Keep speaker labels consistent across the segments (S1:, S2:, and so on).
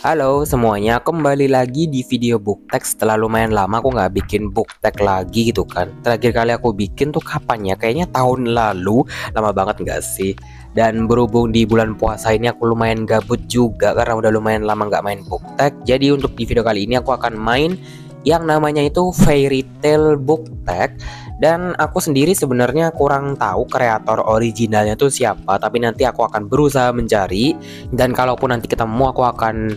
S1: Halo semuanya, kembali lagi di video book tag. Setelah lumayan lama aku nggak bikin book tag lagi gitu kan. Terakhir kali aku bikin tuh kapan ya? Kayaknya tahun lalu, lama banget nggak sih? Dan berhubung di bulan puasa ini aku lumayan gabut juga karena udah lumayan lama nggak main book tag. Jadi untuk di video kali ini aku akan main yang namanya itu Fairy Tail book tag. Dan aku sendiri sebenarnya kurang tahu kreator originalnya tuh siapa, tapi nanti aku akan berusaha mencari. Dan kalaupun nanti ketemu aku akan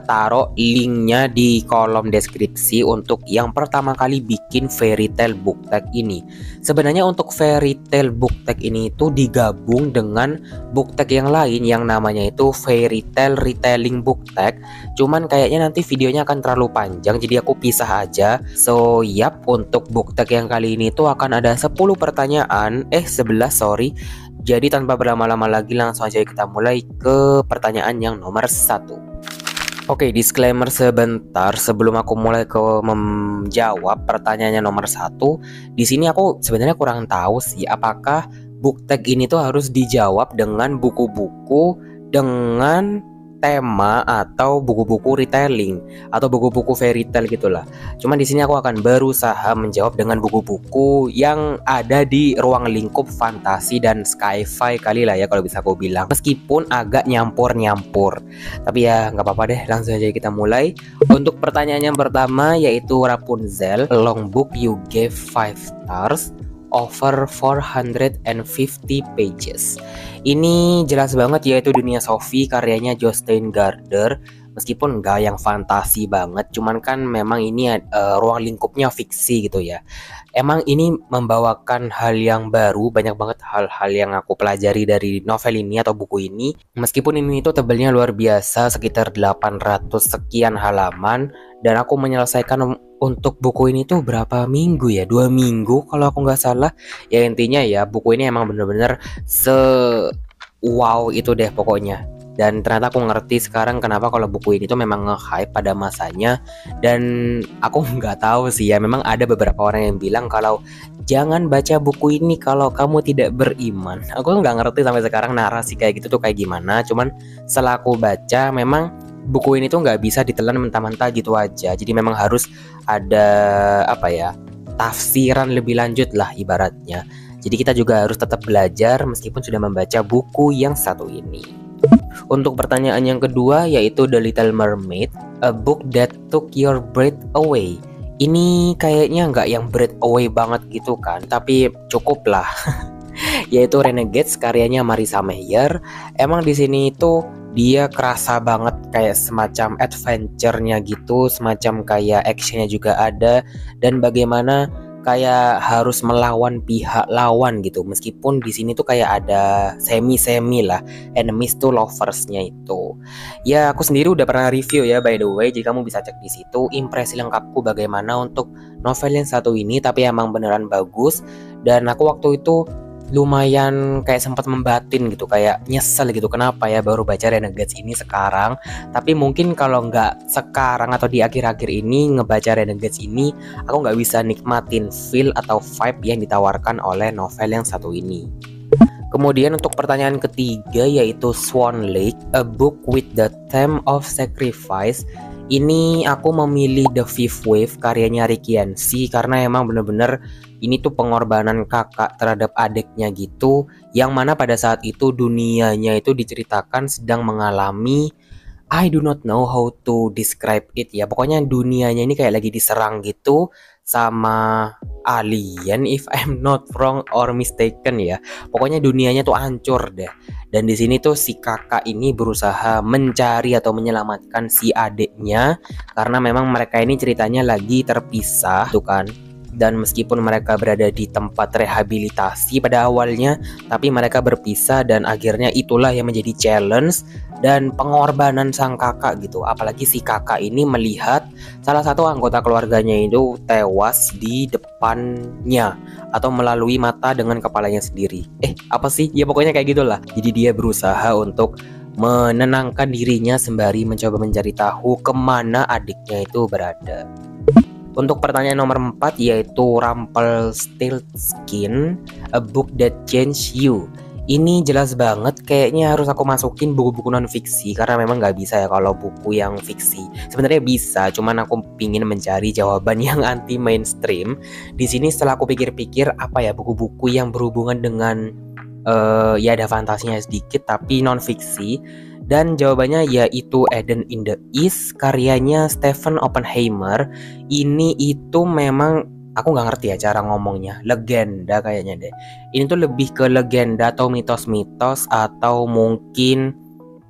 S1: taruh linknya di kolom deskripsi untuk yang pertama kali bikin Fairy Tail book tag ini. Sebenarnya untuk Fairy Tail book tag ini itu digabung dengan book tag yang lain yang namanya itu Fairy Tail Retelling book tag. Cuman kayaknya nanti videonya akan terlalu panjang, jadi aku pisah aja. So yap, untuk book tag yang kali ini tuh akan ada 10 pertanyaan, 11 sorry. Jadi tanpa berlama-lama lagi langsung aja kita mulai ke pertanyaan yang nomor 1. Oke, disclaimer sebentar sebelum aku mulai ke menjawab pertanyaannya nomor 1. Di sini aku sebenarnya kurang tahu sih apakah book tag ini tuh harus dijawab dengan buku-buku dengan tema atau buku-buku retelling atau buku-buku fairy tale gitulah. Cuman di sini aku akan berusaha menjawab dengan buku-buku yang ada di ruang lingkup fantasi dan sci-fi kali lah ya kalau bisa aku bilang. Meskipun agak nyampur-nyampur. Tapi ya nggak apa-apa deh, langsung aja kita mulai. Untuk pertanyaan yang pertama yaitu Rapunzel, long book you gave 5 stars over 450 pages. Ini jelas banget yaitu Dunia Sophie karyanya Jostein Gaarder. Meskipun nggak yang fantasi banget, cuman kan memang ini ruang lingkupnya fiksi gitu ya. Emang ini membawakan hal yang baru, banyak banget hal-hal yang aku pelajari dari novel ini atau buku ini. Meskipun ini tuh tebelnya luar biasa, sekitar 800 sekian halaman, dan aku menyelesaikan untuk buku ini tuh berapa minggu ya? 2 minggu kalau aku nggak salah. Ya intinya ya buku ini emang bener-bener wow itu deh pokoknya. Dan ternyata aku ngerti sekarang kenapa kalau buku ini tuh memang nge-hype pada masanya. Dan aku nggak tahu sih ya, memang ada beberapa orang yang bilang kalau jangan baca buku ini kalau kamu tidak beriman. Aku nggak ngerti sampai sekarang narasi kayak gitu tuh kayak gimana. Cuman setelah aku baca memang buku ini tuh nggak bisa ditelan mentah-mentah gitu aja. Jadi memang harus ada apa ya, tafsiran lebih lanjut lah ibaratnya. Jadi kita juga harus tetap belajar meskipun sudah membaca buku yang satu ini. Untuk pertanyaan yang kedua yaitu The Little Mermaid, a book that took your breath away. Ini kayaknya nggak yang breath away banget gitu kan, tapi cukup lah. Yaitu Renegades karyanya Marissa Meyer. Emang di sini itu dia kerasa banget kayak semacam adventure-nya gitu, semacam kayak action-nya juga ada, dan bagaimana kayak harus melawan pihak lawan gitu. Meskipun di sini tuh kayak ada semi-semi lah, enemies to lovers-nya itu. Ya aku sendiri udah pernah review ya by the way, jadi kamu bisa cek di situ impresi lengkapku bagaimana untuk novel yang satu ini, tapi emang beneran bagus. Dan aku waktu itu lumayan kayak sempat membatin gitu, kayak nyesel gitu kenapa ya baru baca Renegades ini sekarang. Tapi mungkin kalau nggak sekarang atau di akhir-akhir ini ngebaca Renegades ini, aku nggak bisa nikmatin feel atau vibe yang ditawarkan oleh novel yang satu ini. Kemudian untuk pertanyaan ketiga yaitu Swan Lake, a book with the theme of sacrifice. Ini aku memilih The Fifth Wave karyanya Ricky Yancy karena emang bener-bener ini tuh pengorbanan kakak terhadap adiknya gitu, yang mana pada saat itu dunianya itu diceritakan sedang mengalami, I do not know how to describe it ya. Pokoknya dunianya ini kayak lagi diserang gitu sama alien if I'm not wrong or mistaken ya. Pokoknya dunianya tuh hancur deh. Dan di sini tuh si kakak ini berusaha mencari atau menyelamatkan si adiknya karena memang mereka ini ceritanya lagi terpisah tuh kan. Dan meskipun mereka berada di tempat rehabilitasi pada awalnya, tapi mereka berpisah dan akhirnya itulah yang menjadi challenge dan pengorbanan sang kakak gitu. Apalagi si kakak ini melihat salah satu anggota keluarganya itu tewas di depannya atau melalui mata dengan kepalanya sendiri. Apa sih? Ya pokoknya kayak gitulah. Jadi dia berusaha untuk menenangkan dirinya sembari mencoba mencari tahu kemana adiknya itu berada. Untuk pertanyaan nomor 4 yaitu Rumpelstiltskin, a book that changed you. Ini jelas banget kayaknya harus aku masukin buku-buku non fiksi karena memang nggak bisa ya kalau buku yang fiksi. Sebenarnya bisa, cuman aku pingin mencari jawaban yang anti mainstream. Di sini setelah aku pikir-pikir apa ya buku-buku yang berhubungan dengan ya ada fantasinya sedikit tapi non fiksi. Dan jawabannya yaitu Eden in the East karyanya Stephen Oppenheimer. Ini itu memang aku nggak ngerti ya cara ngomongnya, legenda kayaknya deh. Ini tuh lebih ke legenda atau mitos-mitos atau mungkin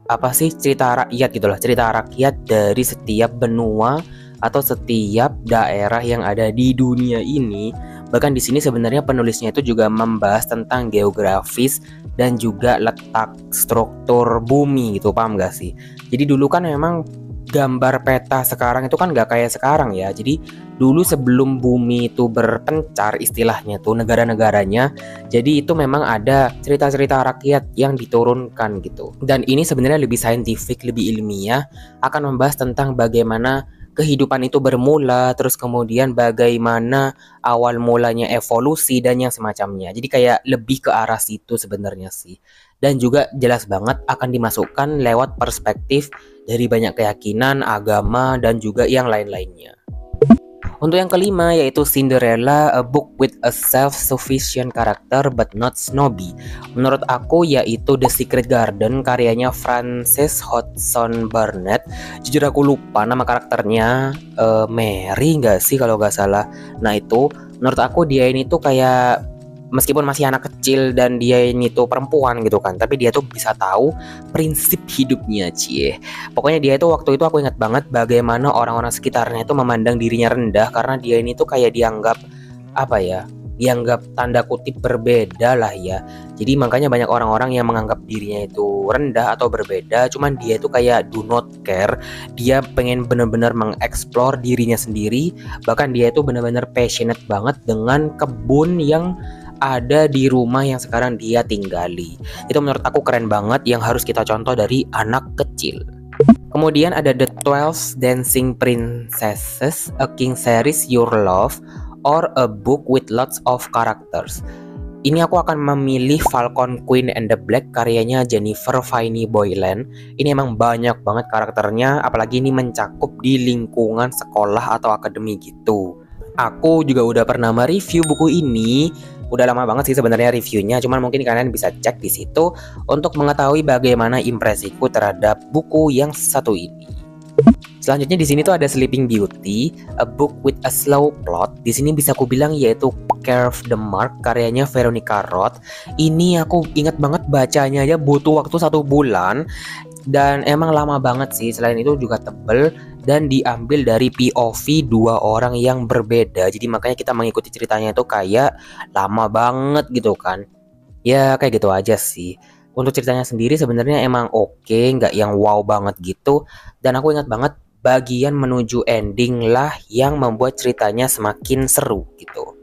S1: apa sih cerita rakyat gitulah, cerita rakyat dari setiap benua atau setiap daerah yang ada di dunia ini. Bahkan di sini sebenarnya penulisnya itu juga membahas tentang geografis dan juga letak struktur bumi gitu, paham gak sih? Jadi dulu kan memang gambar peta sekarang itu kan gak kayak sekarang ya. Jadi dulu sebelum bumi itu berpencar istilahnya tuh negara-negaranya, jadi itu memang ada cerita-cerita rakyat yang diturunkan gitu. Dan ini sebenarnya lebih saintifik, lebih ilmiah, akan membahas tentang bagaimana kehidupan itu bermula, terus kemudian bagaimana awal mulanya evolusi dan yang semacamnya. Jadi kayak lebih ke arah situ sebenarnya sih. Dan juga jelas banget akan dimasukkan lewat perspektif dari banyak keyakinan, agama, dan juga yang lain-lainnya. Untuk yang kelima yaitu Cinderella, a book with a self-sufficient character but not snobby. Menurut aku yaitu The Secret Garden karyanya Frances Hodgson Burnett. Jujur aku lupa nama karakternya, Mary nggak sih kalau nggak salah. Nah itu menurut aku dia ini tuh kayak meskipun masih anak kecil dan dia ini tuh perempuan gitu kan, tapi dia tuh bisa tahu prinsip hidupnya, cie. Pokoknya dia itu waktu itu aku ingat banget bagaimana orang-orang sekitarnya itu memandang dirinya rendah karena dia ini tuh kayak dianggap apa ya? Dianggap tanda kutip berbeda lah ya. Jadi makanya banyak orang-orang yang menganggap dirinya itu rendah atau berbeda, cuman dia itu kayak do not care. Dia pengen benar-benar mengeksplor dirinya sendiri, bahkan dia itu benar-benar passionate banget dengan kebun yang ada di rumah yang sekarang dia tinggali. Itu menurut aku keren banget yang harus kita contoh dari anak kecil. Kemudian ada The 12 Dancing Princesses, a King Series Your Love, or a book with lots of characters. Ini aku akan memilih Falcon Queen and the Black karyanya Jennifer Finney Boylan. Ini emang banyak banget karakternya, apalagi ini mencakup di lingkungan sekolah atau akademi gitu. Aku juga udah pernah mereview buku ini. Udah lama banget sih sebenarnya reviewnya, cuman mungkin kalian bisa cek di situ untuk mengetahui bagaimana impresiku terhadap buku yang satu ini. Selanjutnya di sini tuh ada Sleeping Beauty, a book with a slow plot. Di sini bisa aku bilang yaitu Carve the Mark karyanya Veronica Roth. Ini aku ingat banget bacanya aja butuh waktu 1 bulan. Dan emang lama banget sih, selain itu juga tebel dan diambil dari POV 2 orang yang berbeda. Jadi makanya kita mengikuti ceritanya itu kayak lama banget gitu kan. Ya kayak gitu aja sih. Untuk ceritanya sendiri sebenarnya emang oke, nggak yang wow banget gitu. Dan aku ingat banget bagian menuju ending lah yang membuat ceritanya semakin seru gitu.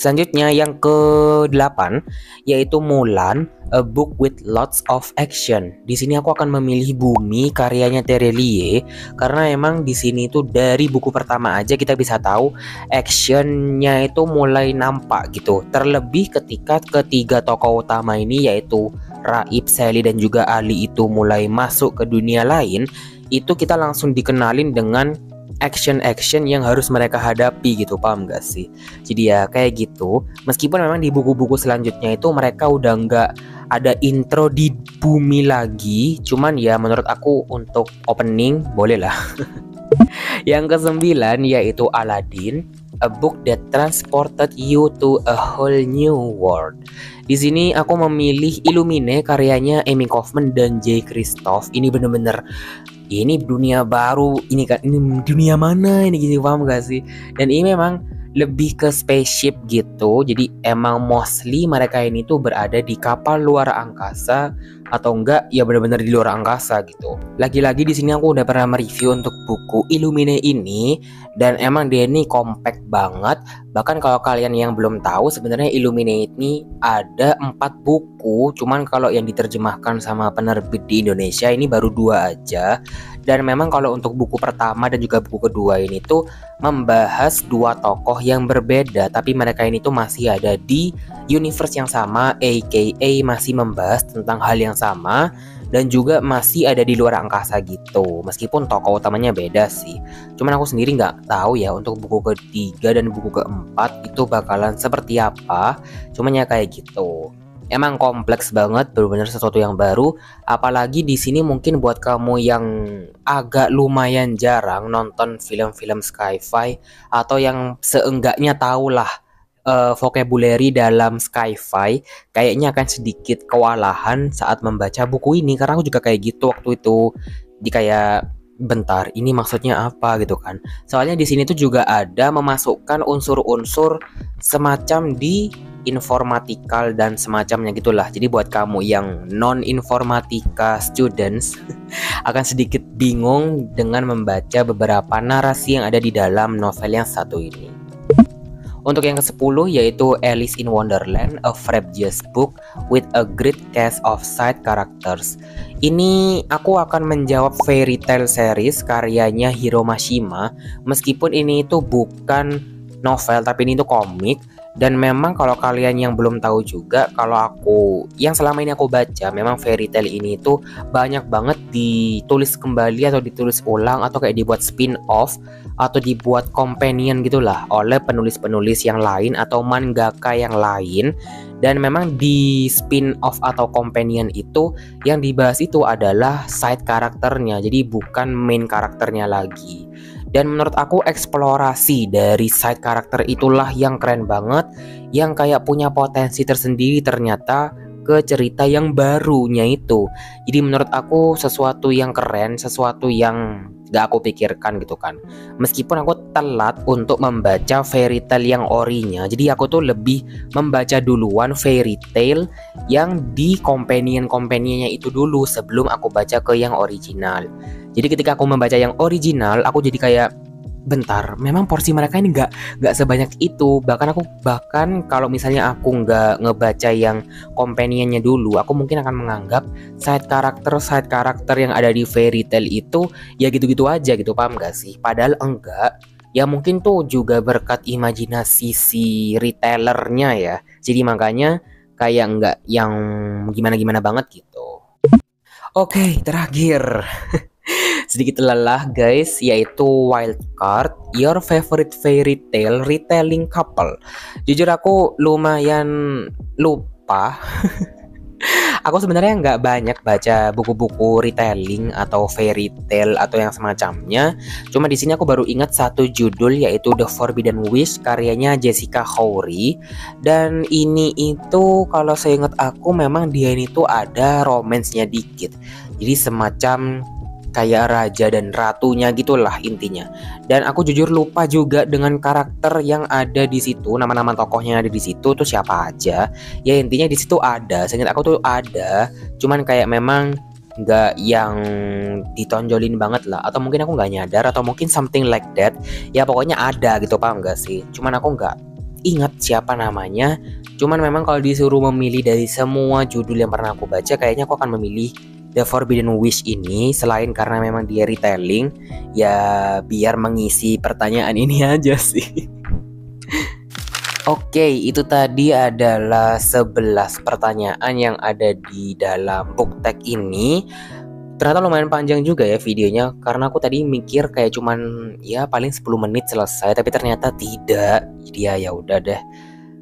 S1: Selanjutnya yang ke-8 yaitu Mulan, a book with lots of action. Di sini aku akan memilih Bumi karyanya Terelie karena emang di sini tuh dari buku pertama aja kita bisa tahu actionnya itu mulai nampak gitu. Terlebih ketika ketiga tokoh utama ini yaitu Raib, Sally dan juga Ali itu mulai masuk ke dunia lain, itu kita langsung dikenalin dengan action yang harus mereka hadapi gitu, paham gak sih? Jadi ya kayak gitu. Meskipun memang di buku-buku selanjutnya itu mereka udah nggak ada intro di bumi lagi, cuman ya menurut aku untuk opening boleh lah. Yang ke-9 yaitu Aladdin, a book that transported you to a whole new world. Di sini aku memilih Illumine karyanya Amy Kaufman dan Jay Kristoff. Ini bener-bener ini dunia baru, ini kan ini dunia mana ini gitu, paham gak sih? Dan ini memang lebih ke spaceship gitu. Jadi emang mostly mereka ini tuh berada di kapal luar angkasa atau enggak ya benar-benar di luar angkasa gitu. Lagi-lagi di sini aku udah pernah mereview untuk buku Illumine ini dan emang dia ini compact banget. Bahkan kalau kalian yang belum tahu sebenarnya Illumine ini ada 4 buku, cuman kalau yang diterjemahkan sama penerbit di Indonesia ini baru 2 aja. Dan memang kalau untuk buku pertama dan juga buku kedua ini tuh membahas dua tokoh yang berbeda, tapi mereka ini tuh masih ada di universe yang sama, aka masih membahas tentang hal yang sama dan juga masih ada di luar angkasa gitu. Meskipun tokoh utamanya beda sih. Cuman aku sendiri nggak tahu ya untuk buku ketiga dan buku keempat itu bakalan seperti apa. Cuman ya kayak gitu. Emang kompleks banget, benar-benar sesuatu yang baru. Apalagi di sini mungkin buat kamu yang agak lumayan jarang nonton film-film sci-fi atau yang seenggaknya tahulah vocabulary dalam sci-fi, kayaknya akan sedikit kewalahan saat membaca buku ini karena aku juga kayak gitu waktu itu. Di kayak bentar, ini maksudnya apa gitu kan. Soalnya di sini tuh juga ada memasukkan unsur-unsur semacam di informatikal dan semacamnya gitulah. Jadi buat kamu yang non informatika students akan sedikit bingung dengan membaca beberapa narasi yang ada di dalam novel yang satu ini. Untuk yang ke-10 yaitu Alice in Wonderland, a Frabjous book with a great cast of side characters. Ini aku akan menjawab fairy tale series karyanya Hiro Mashima. Meskipun ini itu bukan novel tapi ini itu komik. Dan memang kalau kalian yang belum tahu juga, kalau aku yang selama ini aku baca, memang fairy tale ini tuh banyak banget ditulis kembali atau ditulis ulang atau kayak dibuat spin-off atau dibuat companion gitulah oleh penulis-penulis yang lain atau mangaka yang lain. Dan memang di spin-off atau companion itu yang dibahas itu adalah side karakternya, jadi bukan main karakternya lagi. Dan menurut aku eksplorasi dari side karakter itulah yang keren banget, yang kayak punya potensi tersendiri ternyata ke cerita yang barunya itu. Jadi menurut aku sesuatu yang keren, sesuatu yang gak aku pikirkan gitu kan. Meskipun aku telat untuk membaca fairy tale yang orinya, jadi aku tuh lebih membaca duluan fairy tale yang di companion-companionnya itu dulu sebelum aku baca ke yang original. Jadi ketika aku membaca yang original, aku jadi kayak bentar, memang porsi mereka ini nggak sebanyak itu. Bahkan kalau misalnya aku nggak ngebaca yang companionnya dulu, aku mungkin akan menganggap side karakter yang ada di fairy tale itu ya gitu-gitu aja gitu, paham gak sih? Padahal enggak. Ya mungkin tuh juga berkat imajinasi si retailernya ya. Jadi makanya kayak nggak yang gimana-gimana banget gitu. Oke, terakhir. Sedikit lelah guys, yaitu Wildcard, your favorite fairy tale retelling couple. Jujur aku lumayan lupa. Aku sebenarnya nggak banyak baca buku-buku retelling atau fairy tale atau yang semacamnya. Cuma di sini aku baru ingat satu judul yaitu The Forbidden Wish karyanya Jessica Khoury. Dan ini itu kalau saya ingat aku memang dia ini tuh ada romance-nya dikit. Jadi semacam kayak raja dan ratunya gitulah intinya. Dan aku jujur lupa juga dengan karakter yang ada di situ, nama-nama tokohnya yang ada di situ tuh siapa aja. Ya intinya di situ ada, seingat aku tuh ada, cuman kayak memang nggak yang ditonjolin banget lah, atau mungkin aku nggak nyadar atau mungkin something like that. Ya pokoknya ada gitu, paham nggak sih? Cuman aku nggak ingat siapa namanya. Cuman memang kalau disuruh memilih dari semua judul yang pernah aku baca, kayaknya aku akan memilih The Forbidden Wish ini, selain karena memang dia retelling, ya biar mengisi pertanyaan ini aja sih. Oke, itu tadi adalah 11 pertanyaan yang ada di dalam book tag ini. Ternyata lumayan panjang juga ya videonya, karena aku tadi mikir kayak cuman ya paling 10 menit selesai, tapi ternyata tidak. Jadi ya udah deh.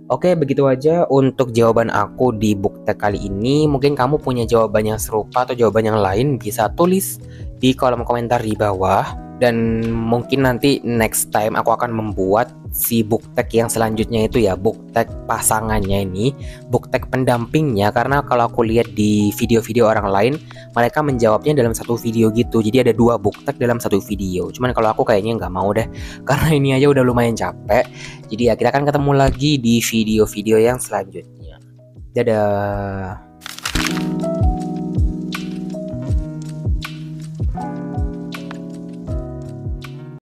S1: Oke, begitu aja untuk jawaban aku di book tag kali ini. Mungkin kamu punya jawaban yang serupa atau jawaban yang lain, bisa tulis di kolom komentar di bawah. Dan mungkin nanti next time aku akan membuat si book tag yang selanjutnya itu ya, book tag pasangannya ini, book tag pendampingnya. Karena kalau aku lihat di video-video orang lain, mereka menjawabnya dalam satu video gitu. Jadi ada 2 book tag dalam satu video. Cuman kalau aku kayaknya nggak mau deh, karena ini aja udah lumayan capek. Jadi ya kita akan ketemu lagi di video-video yang selanjutnya. Dadah.